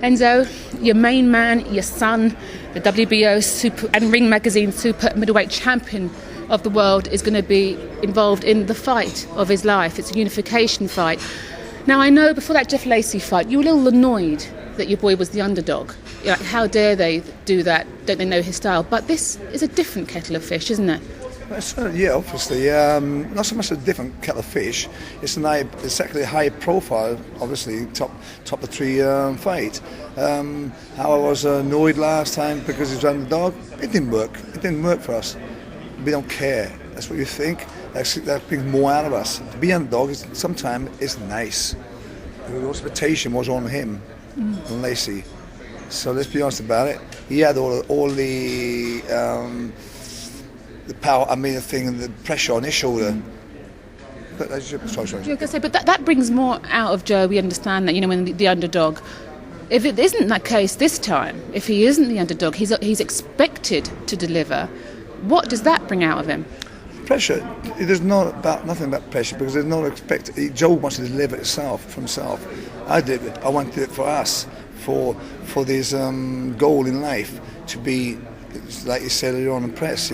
Enzo, your main man, your son, the WBO super and Ring Magazine super middleweight champion of the world, is going to be involved in the fight of his life. It's a unification fight. Now, I know before that Jeff Lacey fight, you were a little annoyed that your boy was the underdog. You're like, how dare they do that? Don't they know his style? But this is a different kettle of fish, isn't it? Yeah, obviously. Not so much a different kettle of fish. It's exactly a high profile, obviously, top of three fight. How I was annoyed last time because he was underdog, it didn't work. It didn't work for us. We don't care. That's what you think. That brings more out of us. To be underdog sometimes is nice. The expectation was on him, on Lacey. So let's be honest about it. He had all the power, the pressure on his shoulder. Sorry. But that brings more out of Joe. We understand that, when the underdog. If it isn't that case this time, if he isn't the underdog, he's expected to deliver. What does that bring out of him? Pressure. It is nothing about pressure, because there's no Joe wants to deliver itself for himself. I did it. I wanted it for us, for this goal in life, to be, like you said earlier on in the press,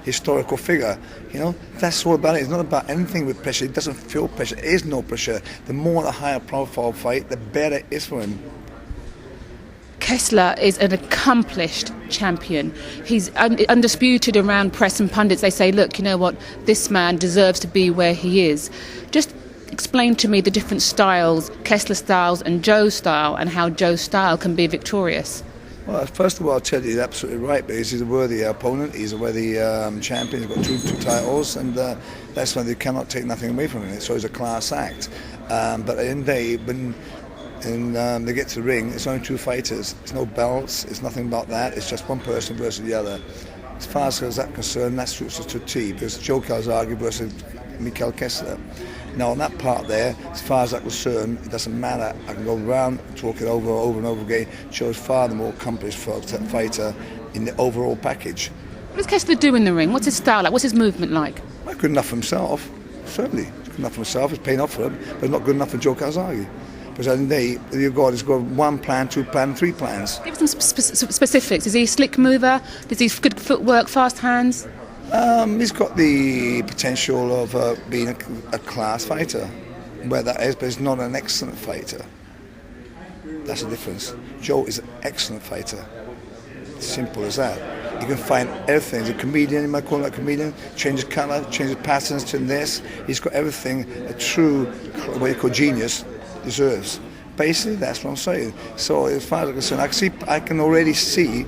historical figure. That's all about it. It's not about anything with pressure. It doesn't feel pressure. There is no pressure. The more the higher profile fight, the better it is for him. Kessler is an accomplished champion. He's undisputed around press and pundits. They say, look, you know what, this man deserves to be where he is. Just explain to me the different styles, Kessler styles and Joe's style, and how Joe's style can be victorious. Well, first of all, I'll tell you, you're absolutely right, because he's a worthy opponent. He's a worthy champion. He's got two titles, and that's why they cannot take nothing away from him. So he's a class act. But at the end of the day, when they get to the ring, it's only two fighters. It's no belts. It's nothing about that. It's just one person versus the other. As far as that's concerned, that suits us to a T, because Joe Calzaghe versus Michael Kessler. Now, on that part there, as far as that's concerned, it doesn't matter. I can go around, talk it over and over again. Joe's far the more accomplished fighter in the overall package. What does Kessler do in the ring? What's his style like? What's his movement like? Well, good enough for himself, certainly. Good enough for himself. It's paying off for him, but it's not good enough for Joe Calzaghe. Because at the end of the day, he's got one plan, two plan, three plans. Give us some specifics. Is he a slick mover? Does he have good footwork, fast hands? He's got the potential of being a class fighter, where that is, but he's not an excellent fighter. That's the difference. Joe is an excellent fighter. Simple as that. You can find everything. He's a comedian, you might call him a comedian. Changes colour, changes patterns to this. He's got everything a true, what you call genius, deserves. Basically, that's what I'm saying. So as far as I'm concerned, I can already see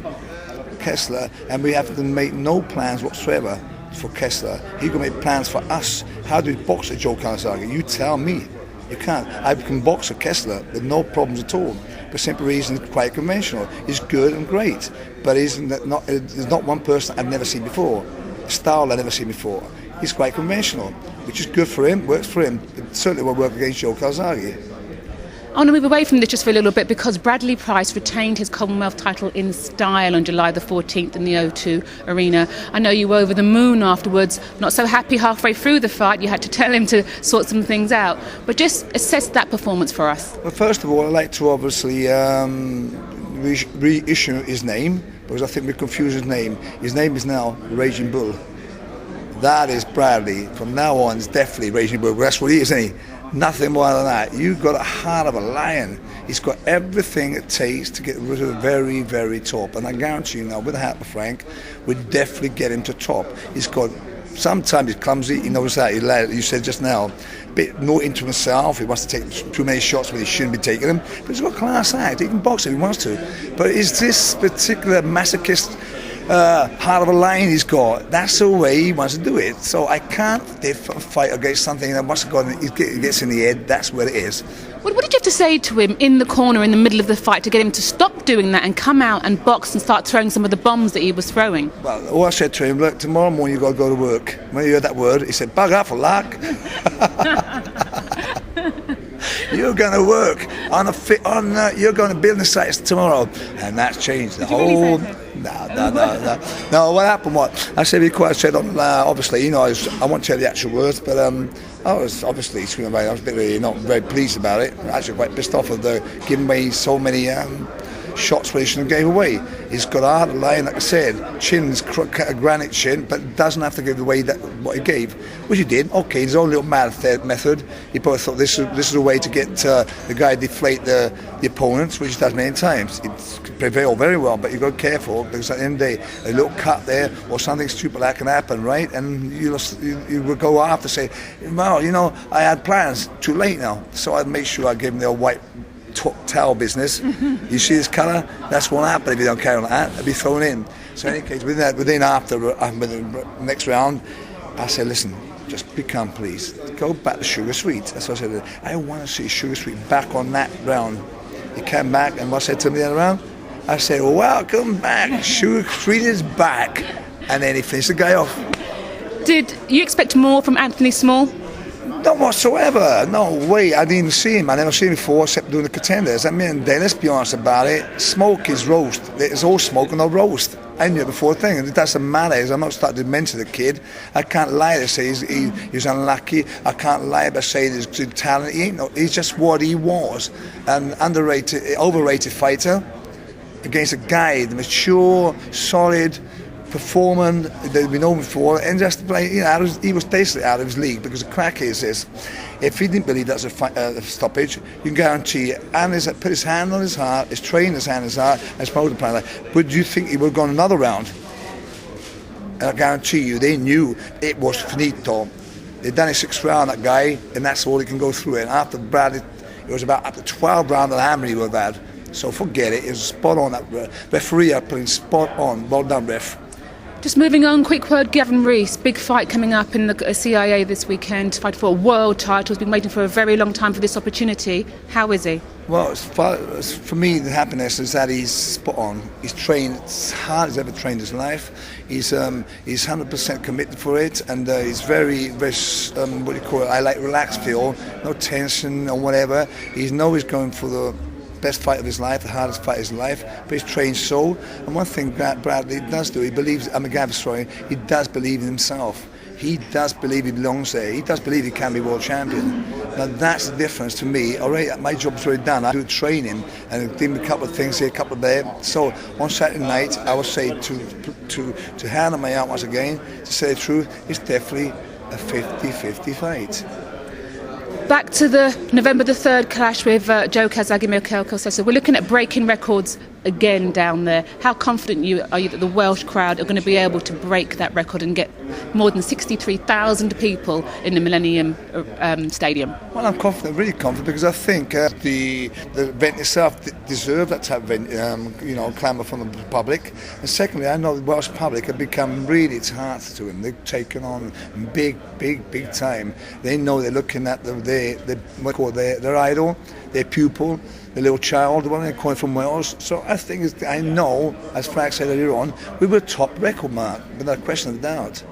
Kessler, and we have to make no plans whatsoever for Kessler. He's going to make plans for us. How do we box at Joe Calzaghe? You tell me. You can't. I can box at Kessler with no problems at all. For simple reason, it's quite conventional. He's good and great, but there's not one person I've never seen before. A style I've never seen before. He's quite conventional, which is good for him, works for him. It certainly won't work against Joe Calzaghe. I want to move away from this just for a little bit, because Bradley Price retained his Commonwealth title in style on July the 14th in the O2 Arena. I know you were over the moon afterwards, not so happy halfway through the fight. You had to tell him to sort some things out. But just assess that performance for us. Well, first of all, I'd like to obviously reissue his name, because I think we confused his name. His name is now Raging Bull. That is Bradley. From now on, it's definitely Raging Bull. That's what he is, isn't he? Nothing more than that. You've got a heart of a lion. He's got everything it takes to get rid of the very, very top. And I guarantee you now, with the hat of Frank, we'd definitely get him to top. He's got, sometimes he's clumsy, he knows that, you said just now, a bit not into himself, he wants to take too many shots when he shouldn't be taking them. But he's got a class act, he can box if he wants to. But it's this particular masochist heart of a lion he's got. That's the way he wants to do it. So I can't fight against something that once it gets in the head, that's where it is. What did you have to say to him in the corner in the middle of the fight to get him to stop doing that and come out and box and start throwing some of the bombs that he was throwing? Well, all I said to him, look, tomorrow morning you've got to go to work. When he heard that word, he said, bug up for luck. You're going to work on you're going to build the sites tomorrow, and that's changed the whole. No. What happened? What I said before, I said obviously, I won't tell the actual words, but I was obviously screaming about it. I was really not very pleased about it. Actually, quite pissed off of giving away so many shots where he shouldn't have gave away. He's got a hard line, like I said, chin's a granite chin, but doesn't have to give away what he gave, which he did. Okay, his own little method. He probably thought this is a way to get the guy to deflate the opponents, which he does many times. It's prevailed very well, but you've got to be careful, because at the end of the day, a little cut there or something stupid that can happen, right? And you will go after, say, well, I had plans, too late now. So I'd make sure I give him the old white towel business. You see this colour? That's what happened if you don't carry on like that. It'll be thrown in. So in any case, within after the next round, I said, listen, just be calm, please. Go back to Sugar Sweet. That's what I said. I want to see Sugar Sweet back on that round. He came back, and what I said to him the other round? I said, welcome back. Sugar Sweet is back. And then he finished the guy off. Did you expect more from Anthony Small? Not whatsoever. No way. I didn't even see him. I never seen him before except doing the contenders. I mean, let's be honest about it. Smoke is roast. It's all smoke and no roast. I knew it before the thing, and it doesn't matter. I'm not starting to mention the kid. I can't lie to say he's unlucky. I can't lie to say he's good talent. He ain't no. He's just what he was. An overrated fighter against a guy, the mature, solid, performing that we know before, and just play. He was basically out of his league, because the crack is this: if he didn't believe that's a stoppage, you can guarantee it. And put his hand on his heart, his trainer's hand on his heart, as opposed to playing like. Would you think he would have gone another round? And I guarantee you, they knew it was finito. They'd done a 6th round, that guy, and that's all he can go through it. And after Brad, it was about up to 12 rounds of how many he would have had. So forget it. It was spot on. That referee I put in spot on. Well done, ref. Just moving on, quick word, Gavin Rees, big fight coming up in the CIA this weekend, fight for a world title. He's been waiting for a very long time for this opportunity. How is he? Well, for me, the happiness is that he's spot on. He's trained as hard as ever trained his life. He's 100% committed for it, and he's very, very, what do you call it? I like relaxed feel, no tension or whatever. He knows he's going for the best fight of his life, the hardest fight of his life, but he's trained soul. And one thing Bradley does do, he believes, he does believe in himself. He does believe he belongs there. He does believe he can be world champion. Now that's the difference to me. Already, my job's already done. I do training and give him a couple of things here, a couple of there. So on Saturday night, I would say to hand on my out once again, to say the truth, it's definitely a 50-50 fight. Back to the November the 3rd clash with Joe Calzaghe and Kessler. So we're looking at breaking records again down there. How confident are you that the Welsh crowd are going to be able to break that record and get more than 63,000 people in the Millennium Stadium? Well, I'm confident, really confident, because I think the event itself deserves that type of clamour from the public. And secondly, I know the Welsh public have become really tarts to him. They've taken on big time. They know they're looking at their idol, their pupil, the little child, the one they're calling from Wales. So I know, as Frank said earlier on, we were top record mark, without a question of doubt.